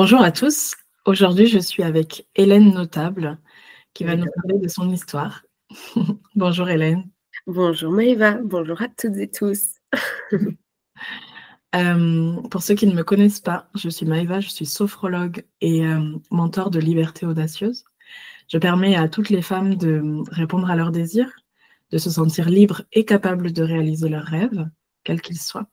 Bonjour à tous. Aujourd'hui, je suis avec Hélène Notable qui va nous D'accord. parler de son histoire. Bonjour Hélène. Bonjour Maëva, bonjour à toutes et tous. Pour ceux qui ne me connaissent pas, je suis Maëva, je suis sophrologue et mentor de Liberté Audacieuse. Je permets à toutes les femmes de répondre à leurs désirs, de se sentir libres et capables de réaliser leurs rêves, quels qu'ils soient.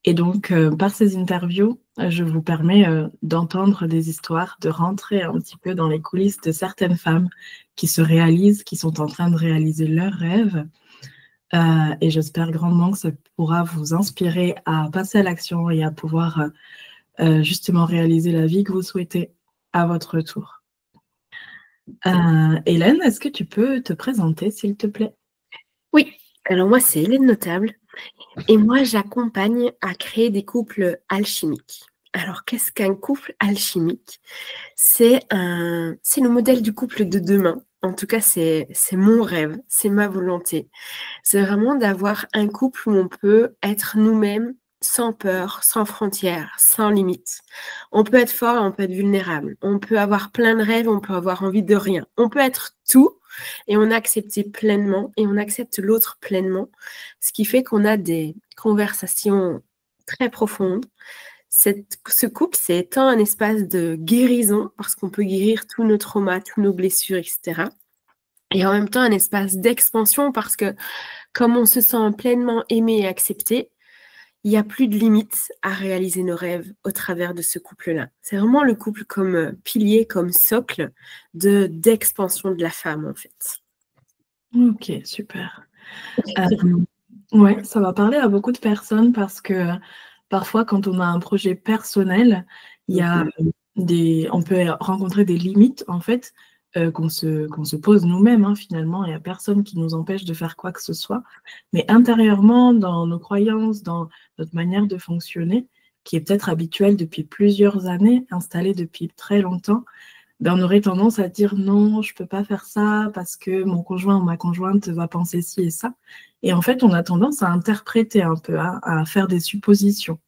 Et donc, par ces interviews, je vous permets d'entendre des histoires, de rentrer un petit peu dans les coulisses de certaines femmes qui se réalisent, qui sont en train de réaliser leurs rêves. Et j'espère grandement que ça pourra vous inspirer à passer à l'action et à pouvoir justement réaliser la vie que vous souhaitez à votre tour. Hélène, est-ce que tu peux te présenter, s'il te plaît? Oui, alors moi c'est Hélène Notable et moi j'accompagne à créer des couples alchimiques. Alors qu'est-ce qu'un couple alchimique? C'est le modèle du couple de demain. En tout cas, c'est mon rêve, c'est ma volonté. C'est vraiment d'avoir un couple où on peut être nous-mêmes sans peur, sans frontières, sans limites. On peut être fort et on peut être vulnérable. On peut avoir plein de rêves, on peut avoir envie de rien. On peut être tout et on accepte pleinement et on accepte l'autre pleinement, ce qui fait qu'on a des conversations très profondes. Ce couple, c'est tant un espace de guérison, parce qu'on peut guérir tous nos traumas, tous nos blessures, etc. Et en même temps, un espace d'expansion, parce que comme on se sent pleinement aimé et accepté, il n'y a plus de limites à réaliser nos rêves au travers de ce couple-là. C'est vraiment le couple comme pilier, comme socle d'expansion de la femme, en fait. Ok, super. Ouais, ça va parler à beaucoup de personnes parce que parfois, quand on a un projet personnel, il y a on peut rencontrer des limites en fait qu'on se pose nous-mêmes finalement. Il n'y a personne qui nous empêche de faire quoi que ce soit. Mais intérieurement, dans nos croyances, dans notre manière de fonctionner, qui est peut-être habituelle depuis plusieurs années, installée depuis très longtemps, ben, on aurait tendance à dire non, je ne peux pas faire ça parce que mon conjoint ou ma conjointe va penser ci et ça. Et en fait, on a tendance à interpréter un peu, à faire des suppositions.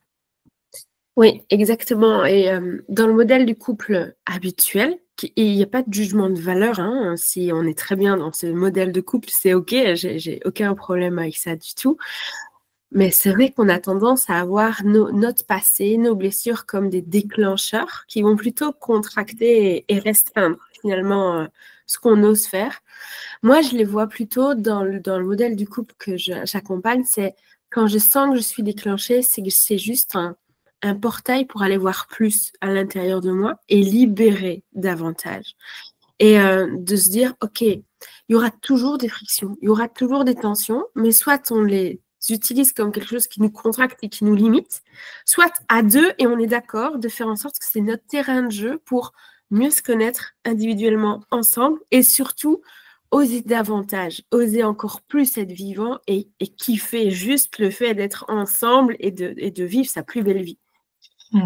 Oui, exactement. Et dans le modèle du couple habituel, il n'y a pas de jugement de valeur. Si on est très bien dans ce modèle de couple, c'est OK, j'ai aucun problème avec ça du tout. Mais c'est vrai qu'on a tendance à avoir notre passé, nos blessures comme des déclencheurs qui vont plutôt contracter et restreindre finalement ce qu'on ose faire. Moi, je les vois plutôt dans le modèle du couple que j'accompagne, c'est quand je sens que je suis déclenchée, c'est que c'est juste un portail pour aller voir plus à l'intérieur de moi et libérer davantage. Et de se dire, OK, il y aura toujours des frictions, il y aura toujours des tensions, mais soit on les utilise comme quelque chose qui nous contracte et qui nous limite, soit à deux, et on est d'accord de faire en sorte que c'est notre terrain de jeu pour mieux se connaître individuellement ensemble et surtout oser davantage, oser encore plus être vivant et kiffer juste le fait d'être ensemble et de vivre sa plus belle vie.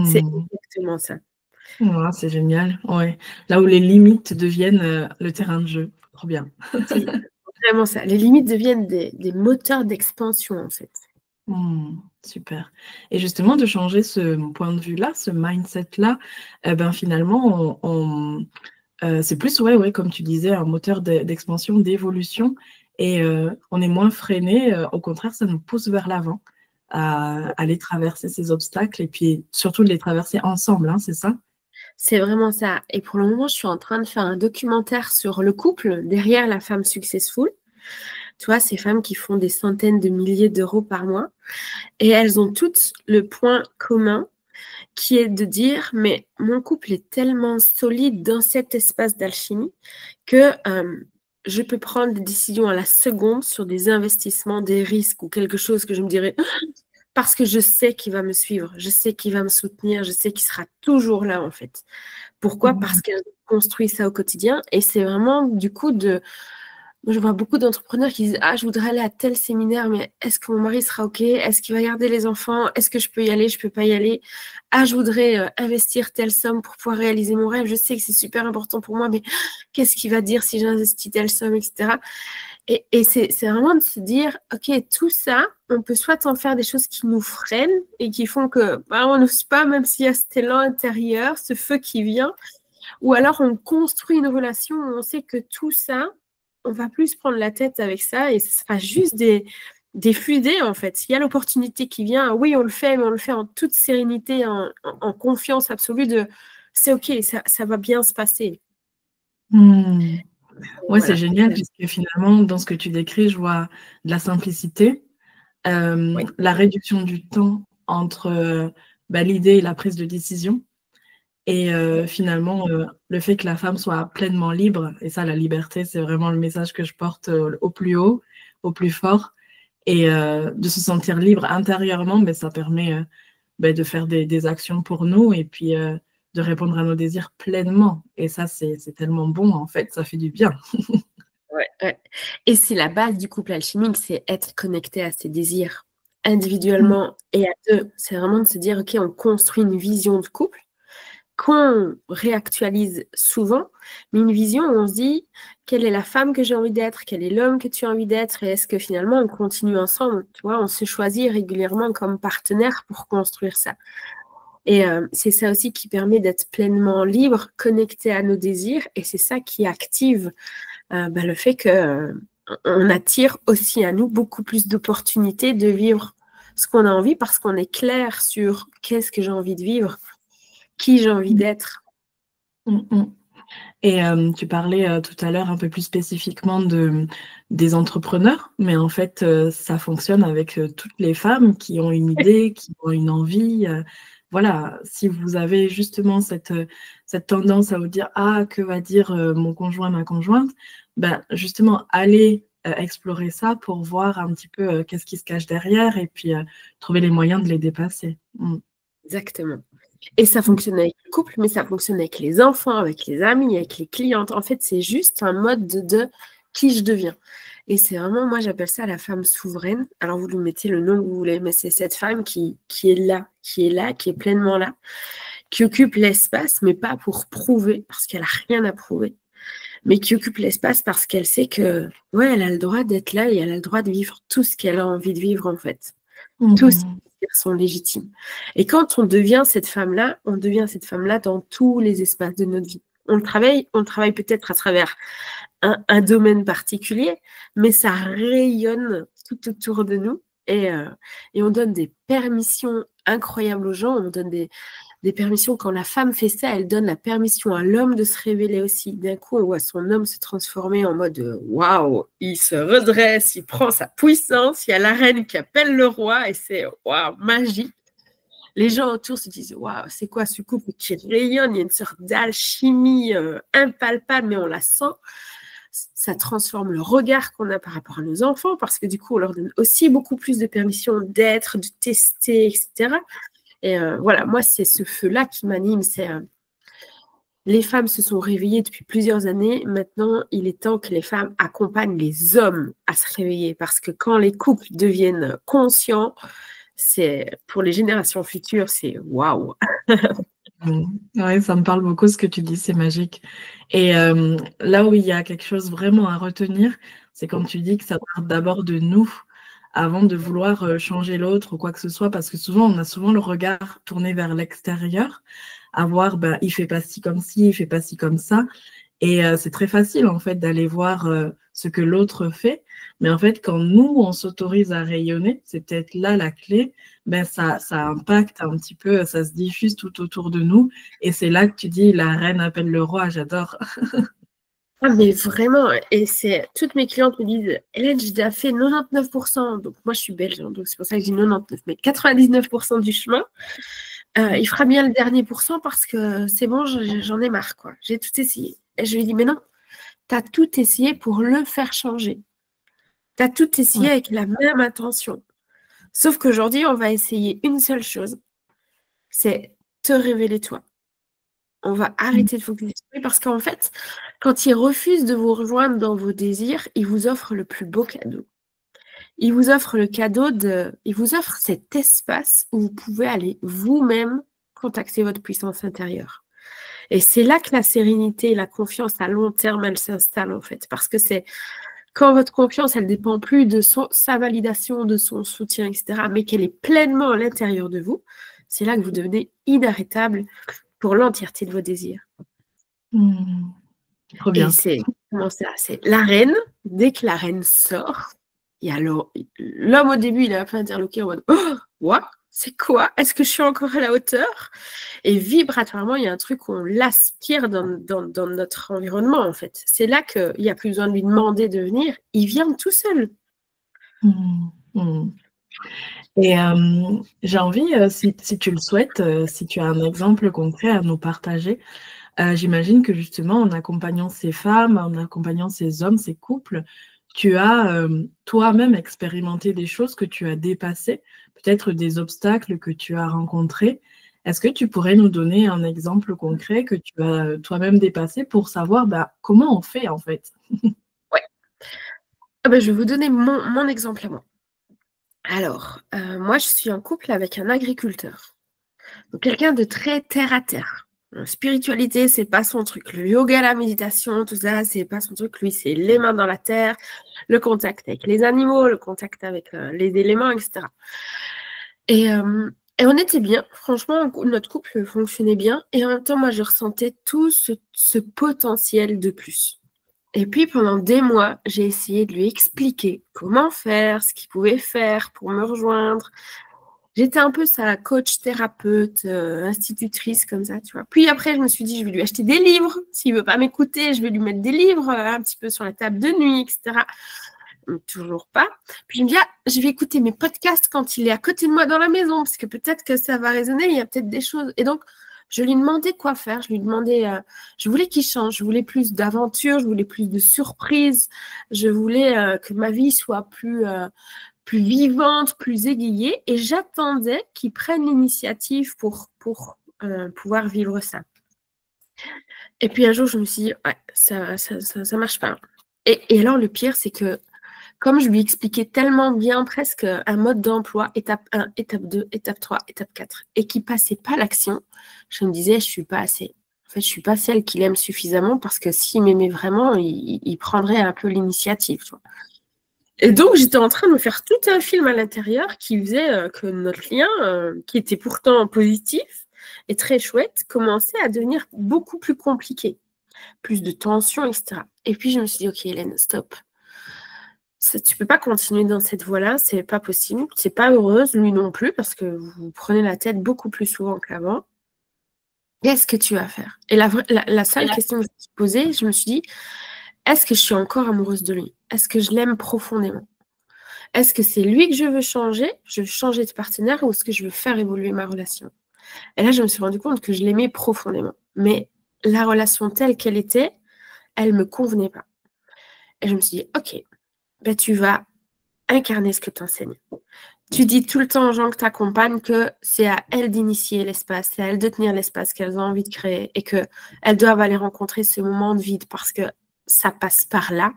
C'est exactement ça. Ouais, c'est génial. Ouais. Là où les limites deviennent le terrain de jeu. Trop bien. C'est vraiment ça. Les limites deviennent des moteurs d'expansion, en fait. Super. Et justement, de changer ce point de vue-là, ce mindset-là, ben finalement, c'est plus, ouais, comme tu disais, un moteur d'expansion, d'évolution, et on est moins freiné. Au contraire, ça nous pousse vers l'avant, à aller traverser ces obstacles, et puis surtout de les traverser ensemble, c'est ça? C'est vraiment ça. Et pour le moment, je suis en train de faire un documentaire sur le couple derrière la femme successful. Tu vois, ces femmes qui font des centaines de milliers d'euros par mois. Et elles ont toutes le point commun qui est de dire, mais mon couple est tellement solide dans cet espace d'alchimie que je peux prendre des décisions à la seconde sur des investissements, des risques ou quelque chose que je me dirais, parce que je sais qu'il va me suivre, je sais qu'il va me soutenir, je sais qu'il sera toujours là en fait. Pourquoi? Parce qu'elle construit ça au quotidien et c'est vraiment du coup moi, je vois beaucoup d'entrepreneurs qui disent je voudrais aller à tel séminaire, mais est-ce que mon mari sera OK? Est-ce qu'il va garder les enfants? Est-ce que je peux y aller? Je peux pas y aller. Je voudrais investir telle somme pour pouvoir réaliser mon rêve. Je sais que c'est super important pour moi, mais qu'est-ce qu'il va dire si j'investis telle somme, etc. Et c'est vraiment de se dire, OK, tout ça, on peut soit en faire des choses qui nous freinent et qui font que on n'ose pas, même s'il y a cet élan intérieur, ce feu qui vient, ou alors on construit une relation où on sait que tout ça, on va plus se prendre la tête avec ça et ce sera juste des fusées, en fait. Il y a l'opportunité qui vient, oui, on le fait, mais on le fait en toute sérénité, en confiance absolue de c'est OK, ça va bien se passer. Ouais, Voilà. c'est génial, puisque finalement, dans ce que tu décris, je vois de la simplicité, Oui. la réduction du temps entre l'idée et la prise de décision. Et finalement, le fait que la femme soit pleinement libre, et ça, la liberté, c'est vraiment le message que je porte au plus haut, au plus fort. Et de se sentir libre intérieurement, ça permet de faire des actions pour nous et puis de répondre à nos désirs pleinement. Et ça, c'est tellement bon, en fait, ça fait du bien. Ouais. Et c'est la base du couple alchimique, c'est être connecté à ses désirs individuellement et à deux. C'est vraiment de se dire, OK, on construit une vision de couple qu'on réactualise souvent, mais une vision où on se dit, quelle est la femme que j'ai envie d'être, quel est l'homme que tu as envie d'être, et est-ce que finalement on continue ensemble, tu vois, on se choisit régulièrement comme partenaire pour construire ça. Et c'est ça aussi qui permet d'être pleinement libre, connecté à nos désirs, et c'est ça qui active le fait qu'on attire aussi à nous beaucoup plus d'opportunités de vivre ce qu'on a envie parce qu'on est clair sur qu'est-ce que j'ai envie de vivre, qui j'ai envie d'être. Et tu parlais tout à l'heure un peu plus spécifiquement des entrepreneurs, mais en fait, ça fonctionne avec toutes les femmes qui ont une idée, qui ont une envie. Voilà, si vous avez justement cette tendance à vous dire « Ah, que va dire mon conjoint, ma conjointe ?» justement, allez explorer ça pour voir un petit peu qu'est-ce qui se cache derrière et puis trouver les moyens de les dépasser. Exactement. Et ça fonctionne avec le couple, mais ça fonctionne avec les enfants, avec les amis, avec les clientes. En fait, c'est juste un mode de qui je deviens. Et c'est vraiment, moi, j'appelle ça la femme souveraine. Alors, vous lui mettez le nom que vous voulez, mais c'est cette femme qui est là, qui est pleinement là, qui occupe l'espace, mais pas pour prouver, parce qu'elle n'a rien à prouver, mais qui occupe l'espace parce qu'elle sait que, ouais, elle a le droit d'être là et elle a le droit de vivre tout ce qu'elle a envie de vivre, en fait. Tous ces désirs sont légitimes. Et quand on devient cette femme-là, on devient cette femme-là dans tous les espaces de notre vie. On travaille peut-être à travers un domaine particulier, mais ça rayonne tout autour de nous et on donne des permissions incroyables aux gens. On donne des permissions. Quand la femme fait ça, elle donne la permission à l'homme de se révéler aussi. D'un coup, on voit son homme se transformer en mode waouh, il se redresse, il prend sa puissance, il y a la reine qui appelle le roi et c'est waouh, magique. Les gens autour se disent waouh, c'est quoi ce couple qui rayonne? Il y a une sorte d'alchimie impalpable, mais on la sent. Ça transforme le regard qu'on a par rapport à nos enfants parce que du coup, on leur donne aussi beaucoup plus de permission d'être, de tester, etc. Et voilà, moi, c'est ce feu-là qui m'anime. Les femmes se sont réveillées depuis plusieurs années. Maintenant, il est temps que les femmes accompagnent les hommes à se réveiller parce que quand les couples deviennent conscients, c'est pour les générations futures, c'est waouh. Oui, ça me parle beaucoup ce que tu dis, c'est magique. Et là où il y a quelque chose vraiment à retenir, c'est quand tu dis que ça part d'abord de nous avant de vouloir changer l'autre ou quoi que ce soit, parce que souvent, on a souvent le regard tourné vers l'extérieur, à voir, il fait pas ci comme ci, il fait pas ci comme ça. Et c'est très facile, en fait, d'aller voir ce que l'autre fait. Mais en fait, quand nous, on s'autorise à rayonner, c'est peut-être là la clé, ça impacte un petit peu, ça se diffuse tout autour de nous. Et c'est là que tu dis, la reine appelle le roi, j'adore. Ah, mais vraiment, et c'est toutes mes clientes me disent, Hélène, j'ai déjà fait 99%, donc moi je suis belge, hein, donc c'est pour ça que je dis 99, mais 99% du chemin. Il fera bien le dernier pourcent parce que c'est bon, j'en ai marre, quoi. J'ai tout essayé. Et je lui dis, mais non, tu as tout essayé pour le faire changer. Tu as tout essayé avec la même intention. Sauf qu'aujourd'hui, on va essayer une seule chose, c'est te révéler toi. On va arrêter de focus sur lui parce qu'en fait, quand il refuse de vous rejoindre dans vos désirs, il vous offre le plus beau cadeau. Il vous offre il vous offre cet espace où vous pouvez aller vous-même contacter votre puissance intérieure. Et c'est là que la sérénité et la confiance à long terme, elles s'installent en fait. Parce que c'est quand votre confiance, elle dépend plus de sa validation, de son soutien, etc., mais qu'elle est pleinement à l'intérieur de vous, c'est là que vous devenez inarrêtable pour l'entièreté de vos désirs. Trop bien. Et c'est comment ça? C'est la reine. Dès que la reine sort, il y a l'homme au début, il a un peu interloqué en mode « Oh, what? C'est quoi? Est-ce que je suis encore à la hauteur ?» Et vibratoirement, il y a un truc qu'on l'aspire dans notre environnement, en fait. C'est là qu'il n'y a plus besoin de lui demander de venir. Il vient tout seul. Et j'ai envie, si tu le souhaites, si tu as un exemple concret à nous partager, j'imagine que justement, en accompagnant ces femmes, en accompagnant ces hommes, ces couples, tu as toi-même expérimenté des choses que tu as dépassées, peut-être des obstacles que tu as rencontrés. Est-ce que tu pourrais nous donner un exemple concret que tu as toi-même dépassé pour savoir comment on fait en fait? Ouais. Ah ben, je vais vous donner mon exemple à moi. Alors, moi, je suis en couple avec un agriculteur. Donc, quelqu'un de très terre à terre. Spiritualité, c'est pas son truc. Le yoga, la méditation, tout ça, c'est pas son truc. Lui, c'est les mains dans la terre, le contact avec les animaux, le contact avec les éléments, etc. Et on était bien. Franchement, notre couple fonctionnait bien. Et en même temps, moi, je ressentais tout ce potentiel de plus. Et puis, pendant des mois, j'ai essayé de lui expliquer comment faire, ce qu'il pouvait faire pour me rejoindre. J'étais un peu sa coach, thérapeute, institutrice, comme ça, tu vois. Puis après, je me suis dit, je vais lui acheter des livres. S'il ne veut pas m'écouter, je vais lui mettre des livres un petit peu sur la table de nuit, etc. Toujours pas. Puis je me dis, je vais écouter mes podcasts quand il est à côté de moi dans la maison, parce que peut-être que ça va résonner, il y a peut-être des choses. Et donc, je lui demandais quoi faire. Je lui demandais, je voulais qu'il change. Je voulais plus d'aventures, je voulais plus de surprises. Je voulais que ma vie soit plus vivante, plus égayée, et j'attendais qu'il prenne l'initiative pour pouvoir vivre ça. Et puis un jour, je me suis dit, ouais, ça marche pas. Et alors, le pire, c'est que comme je lui expliquais tellement bien presque un mode d'emploi, étape 1, étape 2, étape 3, étape 4, et qu'il ne passait pas l'action, je me disais, je ne suis pas assez. En fait, je ne suis pas celle qu'il aime suffisamment, parce que s'il m'aimait vraiment, il prendrait un peu l'initiative, tu vois. Et donc, j'étais en train de me faire tout un film à l'intérieur qui faisait que notre lien, qui était pourtant positif et très chouette, commençait à devenir beaucoup plus compliqué. Plus de tension, etc. Et puis, je me suis dit, OK, Hélène, stop. Tu ne peux pas continuer dans cette voie-là, c'est pas possible. C'est pas heureuse, lui non plus, parce que vous prenez la tête beaucoup plus souvent qu'avant. Qu'est-ce que tu vas faire? Et la seule question que je me suis posée, je me suis dit, est-ce que je suis encore amoureuse de lui? Est-ce que je l'aime profondément? Est-ce que c'est lui que je veux changer de partenaire, ou est-ce que je veux faire évoluer ma relation? Et là, je me suis rendu compte que je l'aimais profondément. Mais la relation telle qu'elle était, elle ne me convenait pas. Et je me suis dit, OK, tu vas incarner ce que tu enseignes. Tu dis tout le temps aux gens que tu accompagnes que c'est à elles d'initier l'espace, c'est à elles de tenir l'espace qu'elles ont envie de créer, et qu'elles doivent aller rencontrer ce moment de vide parce que ça passe par là.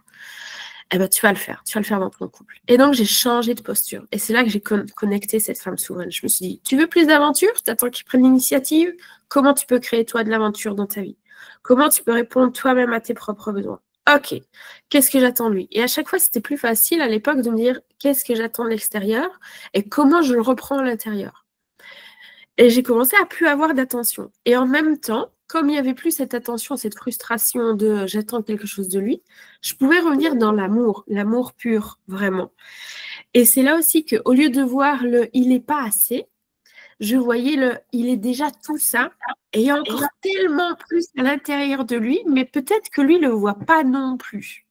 Tu vas le faire dans ton couple. Et donc, j'ai changé de posture. Et c'est là que j'ai connecté cette femme souveraine. Je me suis dit, tu veux plus d'aventure? Tu attends qu'ils prennent l'initiative? Comment tu peux créer, toi, de l'aventure dans ta vie? Comment tu peux répondre toi-même à tes propres besoins? OK, qu'est-ce que j'attends de lui? Et à chaque fois, c'était plus facile à l'époque de me dire, qu'est-ce que j'attends de l'extérieur et comment je le reprends à l'intérieur? Et j'ai commencé à plus avoir d'attention. Et en même temps, comme il n'y avait plus cette attention, cette frustration de j'attends quelque chose de lui, je pouvais revenir dans l'amour pur, vraiment. Et c'est là aussi qu'au lieu de voir il n'est pas assez, je voyais il est déjà tout ça, et il y a encore tellement plus à l'intérieur de lui, mais peut-être que lui ne le voit pas non plus.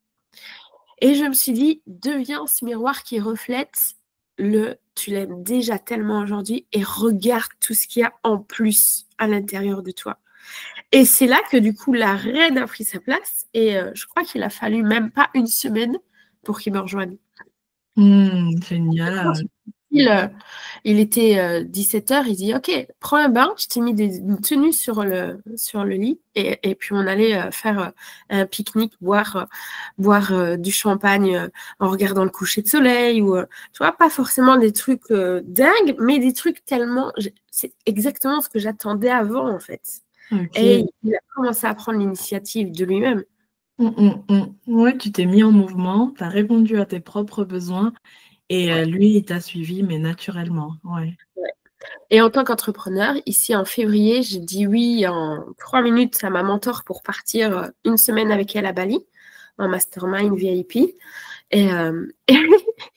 Et je me suis dit, deviens ce miroir qui reflète tu l'aimes déjà tellement aujourd'hui, et regarde tout ce qu'il y a en plus à l'intérieur de toi. Et c'est là que du coup, la reine a pris sa place, et je crois qu'il a fallu même pas une semaine pour qu'il me rejoigne. Génial. Il était 17h, il dit « Ok, prends un bain, je t'ai mis une tenue sur le lit, et puis on allait faire un pique-nique, boire du champagne en regardant le coucher de soleil, ou tu vois, pas forcément des trucs dingues, mais des trucs tellement… C'est exactement ce que j'attendais avant, en fait. Okay. Et il a commencé à prendre l'initiative de lui-même. Ouais, tu t'es mis en mouvement, tu as répondu à tes propres besoins et Ouais. lui, il t'a suivi, mais naturellement. Ouais. Ouais. Et en tant qu'entrepreneur, ici en février, j'ai dit oui en 3 minutes à ma mentor pour partir une semaine avec elle à Bali, en mastermind VIP. Et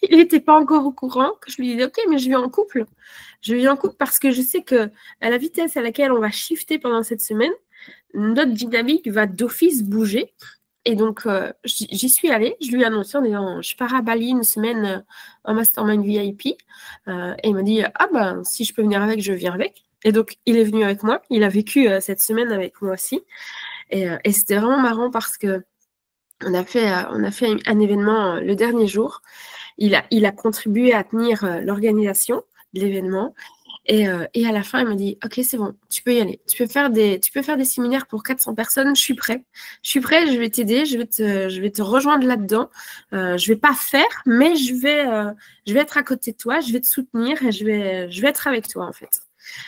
il n'était pas encore au courant que je lui disais, OK, mais je vais en couple. Je vais en couple parce que je sais que à la vitesse à laquelle on va shifter pendant cette semaine, notre dynamique va d'office bouger. Et donc, j'y suis allée. Je lui ai annoncé en disant, je pars à Bali une semaine en mastermind VIP. Et il m'a dit, ah ben, si je peux venir avec, je viens avec. Et donc, il est venu avec moi. Il a vécu cette semaine avec moi aussi. Et c'était vraiment marrant parce que on a fait un événement le dernier jour. Il a contribué à tenir l'organisation de l'événement. Et à la fin, il m'a dit, OK, c'est bon, tu peux y aller. Tu peux faire des séminaires pour 400 personnes, je suis prêt. Je suis prêt, je vais t'aider, je vais te rejoindre là-dedans. Je vais pas faire, mais je vais être à côté de toi, je vais te soutenir et je vais être avec toi, en fait.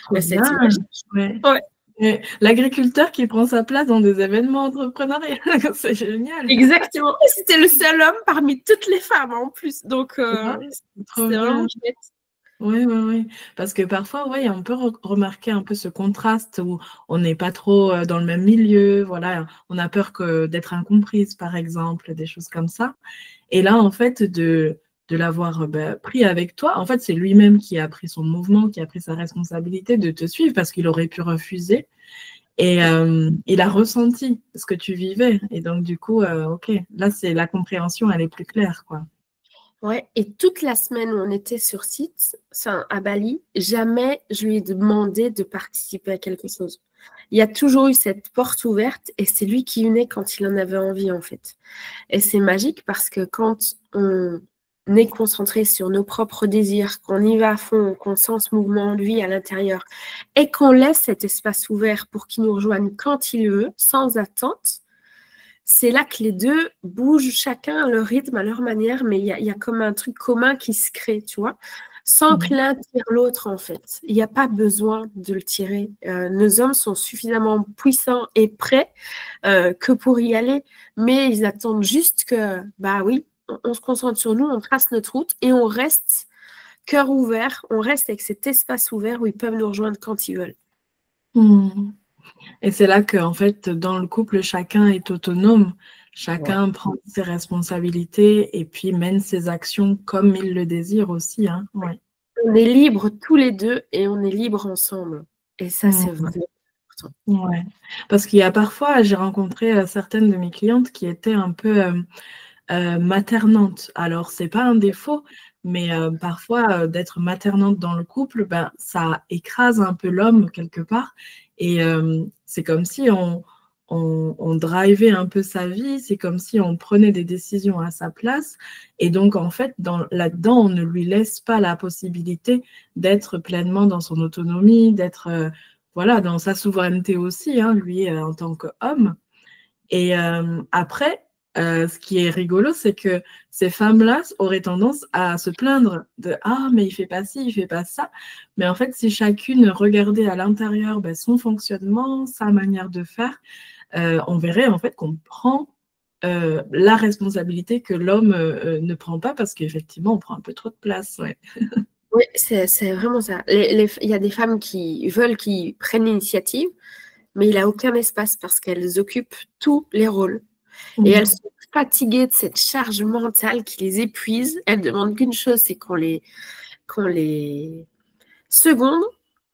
Trop Ça a été bien. magique. Ouais. Ouais. Et l'agriculteur qui prend sa place dans des événements entrepreneuriaux, c'est génial. Exactement. Et c'était le seul homme parmi toutes les femmes en plus. Donc, C'est trop c'était vraiment bien. chouette. Oui, oui, oui. Parce que parfois, ouais, on peut remarquer un peu ce contraste où on n'est pas trop dans le même milieu. Voilà, on a peur d'être incomprise, par exemple, des choses comme ça. Et là, en fait, de l'avoir pris avec toi, en fait, c'est lui-même qui a pris son mouvement, qui a pris sa responsabilité de te suivre parce qu'il aurait pu refuser. Et il a ressenti ce que tu vivais. Et donc, du coup, OK, là, c'est la compréhension, elle est plus claire, quoi. Ouais, et toute la semaine où on était sur site, à Bali, jamais je lui ai demandé de participer à quelque chose. Il y a toujours eu cette porte ouverte et c'est lui qui venait quand il en avait envie, en fait. Et c'est magique parce que quand on est concentré sur nos propres désirs, qu'on y va à fond, qu'on sent ce mouvement en lui à l'intérieur et qu'on laisse cet espace ouvert pour qu'il nous rejoigne quand il veut, sans attente, c'est là que les deux bougent chacun à leur rythme, à leur manière, mais il y a comme un truc commun qui se crée, tu vois, sans que l'un tire l'autre, en fait. Il n'y a pas besoin de le tirer. Nos hommes sont suffisamment puissants et prêts que pour y aller, mais ils attendent juste que, bah oui, on se concentre sur nous, on trace notre route et on reste cœur ouvert, on reste avec cet espace ouvert où ils peuvent nous rejoindre quand ils veulent. Mmh. Et c'est là que, en fait, dans le couple, chacun est autonome, Ouais. chacun prend ses responsabilités et puis mène ses actions comme il le désire aussi, hein. Ouais. On est libres tous les deux et on est libres ensemble. Et ça, c'est Mmh. vraiment important. Ouais. Parce qu'il y a parfois, j'ai rencontré certaines de mes clientes qui étaient un peu maternantes. Alors, c'est pas un défaut, mais parfois, d'être maternante dans le couple, ben, ça écrase un peu l'homme quelque part. Et c'est comme si on drivait un peu sa vie, c'est comme si on prenait des décisions à sa place. Et donc, en fait, là-dedans, on ne lui laisse pas la possibilité d'être pleinement dans son autonomie, d'être voilà, dans sa souveraineté aussi, hein, lui, en tant qu'homme. Et après, ce qui est rigolo, c'est que ces femmes-là auraient tendance à se plaindre de «Ah, mais il fait pas ci, il fait pas ça». Mais en fait, si chacune regardait à l'intérieur son fonctionnement, sa manière de faire, on verrait en fait qu'on prend la responsabilité que l'homme ne prend pas parce qu'effectivement, on prend un peu trop de place. Ouais. Oui, c'est vraiment ça. Il y a des femmes qui veulent qu'ils prennent l'initiative, mais il n'a aucun espace parce qu'elles occupent tous les rôles. Et elles sont fatiguées de cette charge mentale qui les épuise. Elles demandent qu'une chose, c'est qu'on les seconde,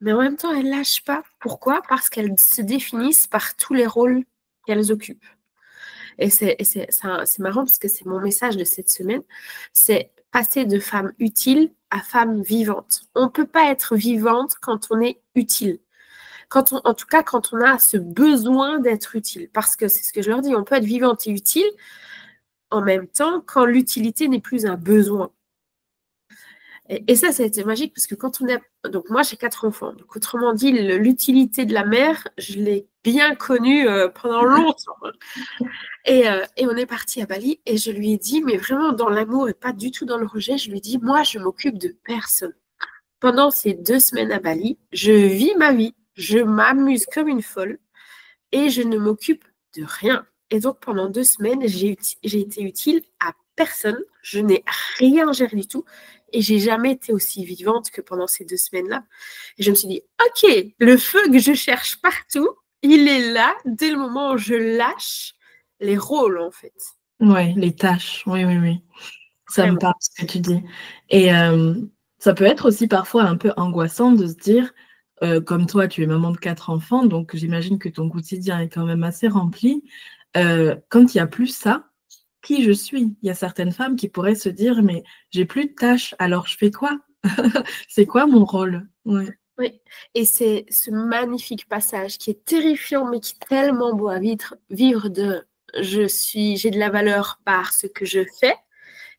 mais en même temps, elles ne lâchent pas. Pourquoi? Parce qu'elles se définissent par tous les rôles qu'elles occupent. Et c'est marrant parce que c'est mon message de cette semaine, c'est passer de femme utile à femme vivante. On ne peut pas être vivante quand on est utile. En tout cas, quand on a ce besoin d'être utile. Parce que c'est ce que je leur dis, on peut être vivante et utile en même temps quand l'utilité n'est plus un besoin. Et ça a été magique parce que quand on est... Donc moi, j'ai 4 enfants. Donc autrement dit, l'utilité de la mère, je l'ai bien connue pendant longtemps. Et on est parti à Bali et je lui ai dit, mais vraiment dans l'amour et pas du tout dans le rejet, je lui ai dit, moi, je m'occupe de personne. Pendant ces 2 semaines à Bali, je vis ma vie, je m'amuse comme une folle et je ne m'occupe de rien. Et donc, pendant 2 semaines, j'ai été utile à personne. Je n'ai rien géré du tout. Et j'ai jamais été aussi vivante que pendant ces 2 semaines-là. Et je me suis dit, OK, le feu que je cherche partout, il est là dès le moment où je lâche les rôles, en fait. Ouais, les tâches. Oui, oui, oui. Ça me Vraiment. parle ce que tu dis. Et ça peut être aussi parfois un peu angoissant de se dire, comme toi, tu es maman de 4 enfants, donc j'imagine que ton quotidien est quand même assez rempli. Quand il n'y a plus ça, qui je suis? Il y a certaines femmes qui pourraient se dire, mais j'ai plus de tâches, alors je fais quoi? C'est quoi mon rôle? Ouais. Oui, et c'est ce magnifique passage qui est terrifiant, mais qui est tellement beau à vivre de j'ai de la valeur par ce que je fais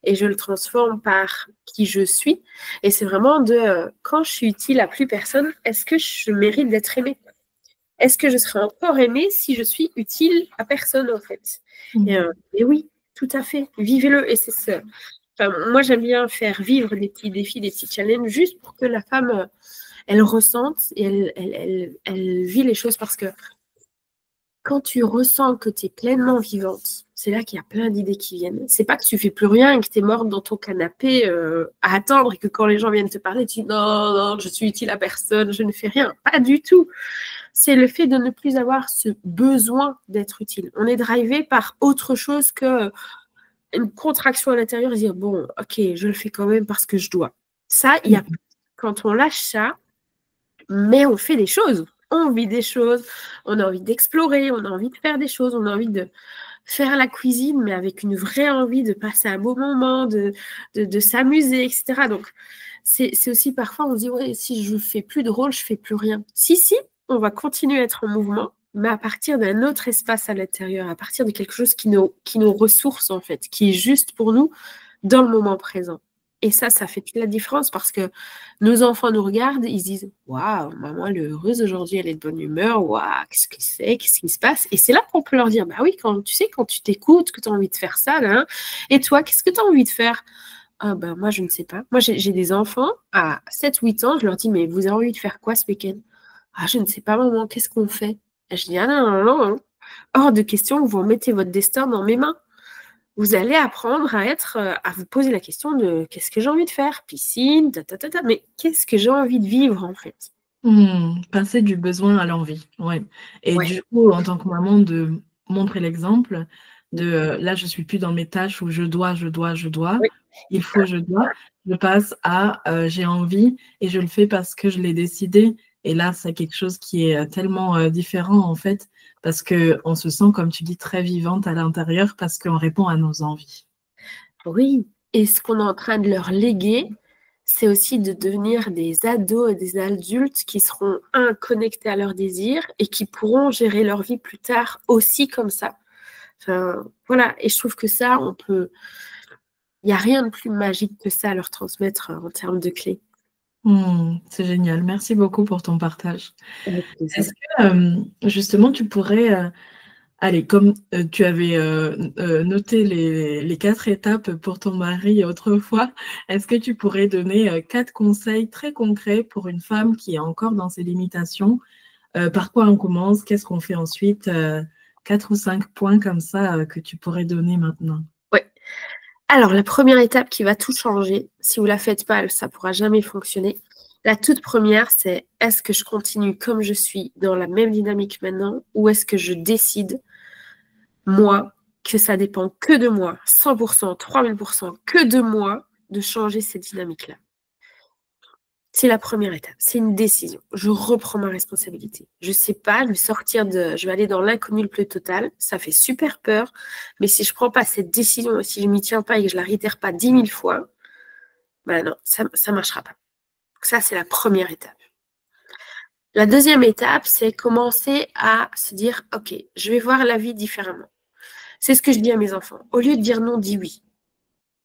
et je le transforme par qui je suis. Et c'est vraiment quand je suis utile à plus personne, est-ce que je mérite d'être aimée? Est-ce que je serai encore aimée si je suis utile à personne, en fait? Et oui, tout à fait, vivez-le. Et c'est ça. Enfin, moi, j'aime bien faire vivre des petits défis, des petits challenges, juste pour que la femme elle ressente et elle vit les choses, parce que quand tu ressens que tu es pleinement vivante, c'est là qu'il y a plein d'idées qui viennent. C'est pas que tu fais plus rien et que tu es morte dans ton canapé à attendre et que quand les gens viennent te parler, tu dis non, non, je suis utile à personne, je ne fais rien. Pas du tout. C'est le fait de ne plus avoir ce besoin d'être utile. On est drivé par autre chose que une contraction à l'intérieur, dire bon, ok, je le fais quand même parce que je dois. Ça, il y a quand on lâche ça, mais on fait des choses, on vit des choses, on a envie d'explorer, on a envie de faire des choses, on a envie de faire la cuisine, mais avec une vraie envie de passer un beau moment, de s'amuser, etc. Donc, c'est aussi parfois, on se dit, ouais, si je fais plus de rôle, je fais plus rien. Si, on va continuer à être en mouvement, mais à partir d'un autre espace à l'intérieur, à partir de quelque chose qui nous ressource, en fait, qui est juste pour nous dans le moment présent. Et ça fait toute la différence, parce que nos enfants nous regardent, ils se disent « Waouh, maman, elle est heureuse aujourd'hui, elle est de bonne humeur, waouh, qu'est-ce que c'est, qu'est-ce qui se passe ?» Et c'est là qu'on peut leur dire « Bah oui, quand tu t'écoutes, que tu as envie de faire ça, là, hein, et toi, qu'est-ce que tu as envie de faire ?» Ah ben moi, je ne sais pas. Moi, j'ai des enfants à 7-8 ans, je leur dis « Mais vous avez envie de faire quoi ce week-end ?»« Ah, je ne sais pas, maman, qu'est-ce qu'on fait ?» Et je dis « Ah non, non, non, non. Hors de question, vous mettez votre destin dans mes mains. Vous allez apprendre à vous poser la question de qu'est-ce que j'ai envie de faire, piscine, mais qu'est-ce que j'ai envie de vivre, en fait. Passer du besoin à l'envie, ouais. Et Ouais. du coup, en tant que maman, de montrer l'exemple de là, je suis plus dans mes tâches où je dois, Oui. il faut, je dois. Je passe à j'ai envie et je le fais parce que je l'ai décidé. Et là, c'est quelque chose qui est tellement différent, en fait, parce qu'on se sent, comme tu dis, très vivante à l'intérieur parce qu'on répond à nos envies. Oui, et ce qu'on est en train de leur léguer, c'est aussi de devenir des ados et des adultes qui seront, connectés à leurs désirs et qui pourront gérer leur vie plus tard aussi comme ça. Enfin, voilà, et je trouve que ça, il n'y a rien de plus magique que ça à leur transmettre en termes de clés. C'est génial. Merci beaucoup pour ton partage. Avec plaisir. Est-ce que justement, tu pourrais allez, comme tu avais noté les 4 étapes pour ton mari autrefois, est-ce que tu pourrais donner 4 conseils très concrets pour une femme qui est encore dans ses limitations? Par quoi on commence? Qu'est-ce qu'on fait ensuite? 4 ou 5 points comme ça que tu pourrais donner maintenant. Ouais. Alors, la première étape qui va tout changer, si vous ne la faites pas, ça ne pourra jamais fonctionner. La toute première, c'est est-ce que je continue comme je suis dans la même dynamique maintenant, ou est-ce que je décide, moi, que ça dépend que de moi, 100%, 3000%, que de moi, de changer cette dynamique-là. C'est la première étape, c'est une décision. Je reprends ma responsabilité. Je ne sais pas, je vais aller dans l'inconnu le plus total. Ça fait super peur, mais si je ne prends pas cette décision, si je ne m'y tiens pas et que je ne la réitère pas 10 000 fois, ben non, ça ne marchera pas. Donc ça, c'est la première étape. La deuxième étape, c'est commencer à se dire, OK, je vais voir la vie différemment. C'est ce que je dis à mes enfants. Au lieu de dire non, dis oui.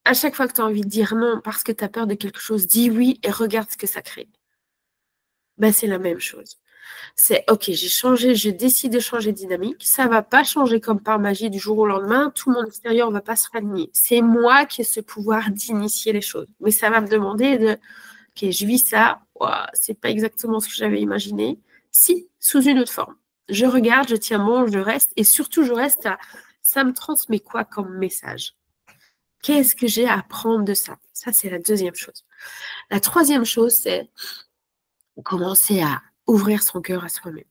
À chaque fois que tu as envie de dire non parce que tu as peur de quelque chose, dis oui et regarde ce que ça crée. Ben, c'est la même chose. C'est OK, j'ai changé, je décide de changer de dynamique. Ça ne va pas changer comme par magie du jour au lendemain. Tout mon extérieur ne va pas se raligner. C'est moi qui ai ce pouvoir d'initier les choses. Mais ça va me demander de OK, je vis ça. Wow, c'est pas exactement ce que j'avais imaginé. Si, sous une autre forme. Je regarde, je tiens bon, je reste. Et surtout, je reste à ça me transmet quoi comme message? Qu'est-ce que j'ai à apprendre de ça? Ça, c'est la deuxième chose. La troisième chose, c'est commencer à ouvrir son cœur à soi-même.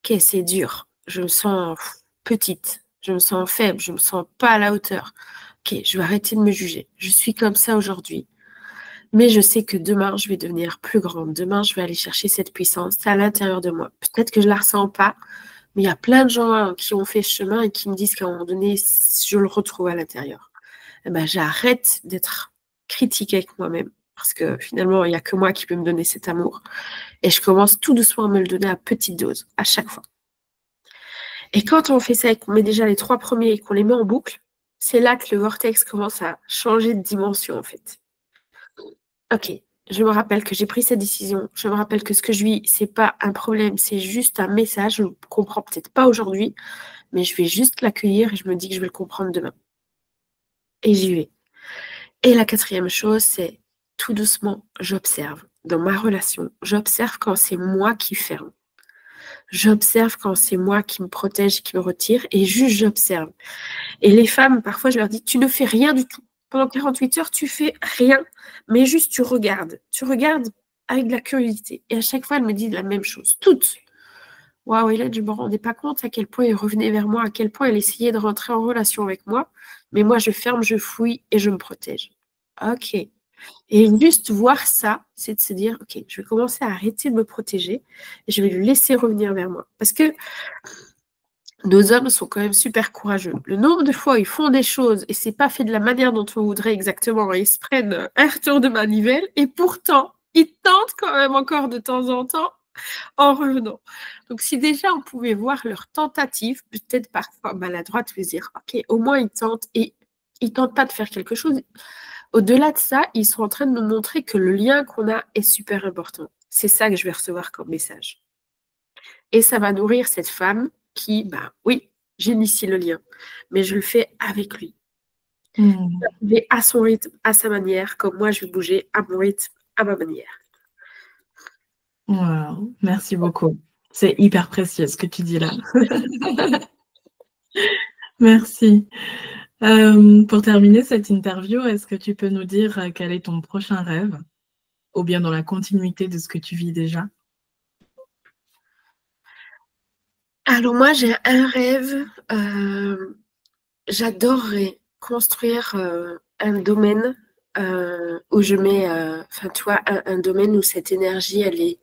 Ok, c'est dur. Je me sens petite. Je me sens faible. Je me sens pas à la hauteur. Ok, je vais arrêter de me juger. Je suis comme ça aujourd'hui. Mais je sais que demain, je vais devenir plus grande. Demain, je vais aller chercher cette puissance à l'intérieur de moi. Peut-être que je la ressens pas, mais il y a plein de gens qui ont fait ce chemin et qui me disent qu'à un moment donné, je le retrouve à l'intérieur. Eh ben, j'arrête d'être critique avec moi-même parce que finalement, il n'y a que moi qui peux me donner cet amour. Et je commence tout doucement à me le donner à petite dose, à chaque fois. Et quand on fait ça et qu'on met déjà les 3 premiers et qu'on les met en boucle, c'est là que le vortex commence à changer de dimension, en fait. Ok, je me rappelle que j'ai pris cette décision. Je me rappelle que ce que je vis, c'est pas un problème, c'est juste un message. Je ne le comprends peut-être pas aujourd'hui, mais je vais juste l'accueillir et je me dis que je vais le comprendre demain. Et j'y vais. Et la quatrième chose, c'est tout doucement, j'observe. Dans ma relation, j'observe quand c'est moi qui ferme. J'observe quand c'est moi qui me protège, qui me retire, et juste j'observe. Et les femmes, parfois, je leur dis, tu ne fais rien du tout. Pendant 48 heures, tu fais rien, mais juste tu regardes. Tu regardes avec de la curiosité. Et à chaque fois, elles me disent la même chose. Toutes. Waouh, et là, je ne me rendais pas compte à quel point elle revenait vers moi, à quel point elle essayait de rentrer en relation avec moi. Mais moi, je ferme, je fouille et je me protège. Ok. Et juste voir ça, c'est de se dire, ok, je vais commencer à arrêter de me protéger et je vais le laisser revenir vers moi. Parce que nos hommes sont quand même super courageux. Le nombre de fois où ils font des choses et c'est pas fait de la manière dont on voudrait exactement, ils se prennent un retour de manivelle et pourtant, ils tentent quand même encore de temps en temps en revenant. Donc si déjà on pouvait voir leurs tentatives, peut-être parfois maladroites, se dire, ok, au moins ils tentent et ils tentent pas de faire quelque chose. Au-delà de ça, ils sont en train de nous montrer que le lien qu'on a est super important. C'est ça que je vais recevoir comme message. Et ça va nourrir cette femme qui, oui, j'initie le lien, mais je le fais avec lui. Je vais à son rythme, à sa manière, comme moi je vais bouger à mon rythme, à ma manière. Wow, merci beaucoup. C'est hyper précieux ce que tu dis là. Merci. Pour terminer cette interview, est-ce que tu peux nous dire quel est ton prochain rêve, ou bien dans la continuité de ce que tu vis déjà? Alors moi, j'ai un rêve. J'adorerais construire un domaine où je mets, tu vois, un domaine où cette énergie, elle est...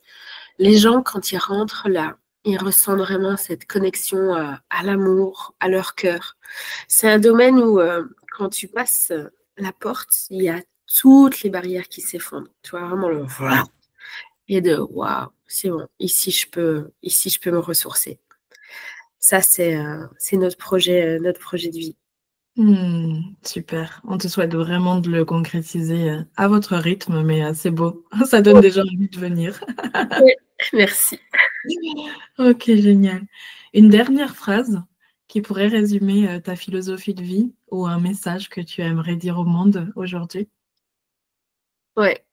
Les gens, quand ils rentrent là, ils ressentent vraiment cette connexion à l'amour, à leur cœur. C'est un domaine où, quand tu passes la porte, il y a toutes les barrières qui s'effondrent. Tu vois, vraiment le voilà. Et de waouh, c'est bon, ici je peux me ressourcer. Ça, c'est notre projet de vie. Super. On te souhaite vraiment de le concrétiser à votre rythme, mais c'est beau. Ça donne déjà envie de venir. Oui, merci. Ok, génial. Une dernière phrase qui pourrait résumer ta philosophie de vie ou un message que tu aimerais dire au monde aujourd'hui? Ouais.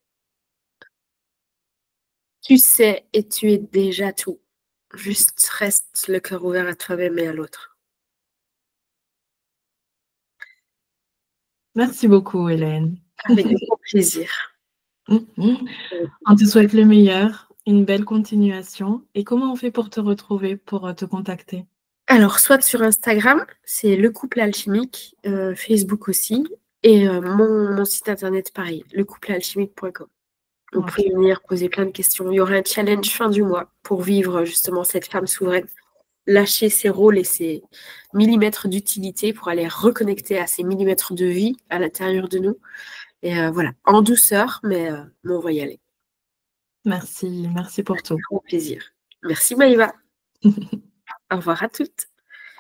Tu sais et tu es déjà tout. Juste reste le cœur ouvert à toi-même et à l'autre. Merci beaucoup, Hélène. Avec grand plaisir. On te souhaite le meilleur, une belle continuation. Et comment on fait pour te retrouver, pour te contacter? Alors, soit sur Instagram, c'est Le Couple Alchimique, Facebook aussi, et mon site internet, pareil, lecouplealchimique.com. Vous pouvez venir poser plein de questions. Il y aura un challenge fin du mois pour vivre justement cette femme souveraine, lâcher ses rôles et ses millimètres d'utilité pour aller reconnecter à ces millimètres de vie à l'intérieur de nous. Et voilà, en douceur, mais on va y aller. Merci pour tout. Avec grand plaisir. Merci Maïva. Au revoir à toutes.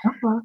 Au revoir.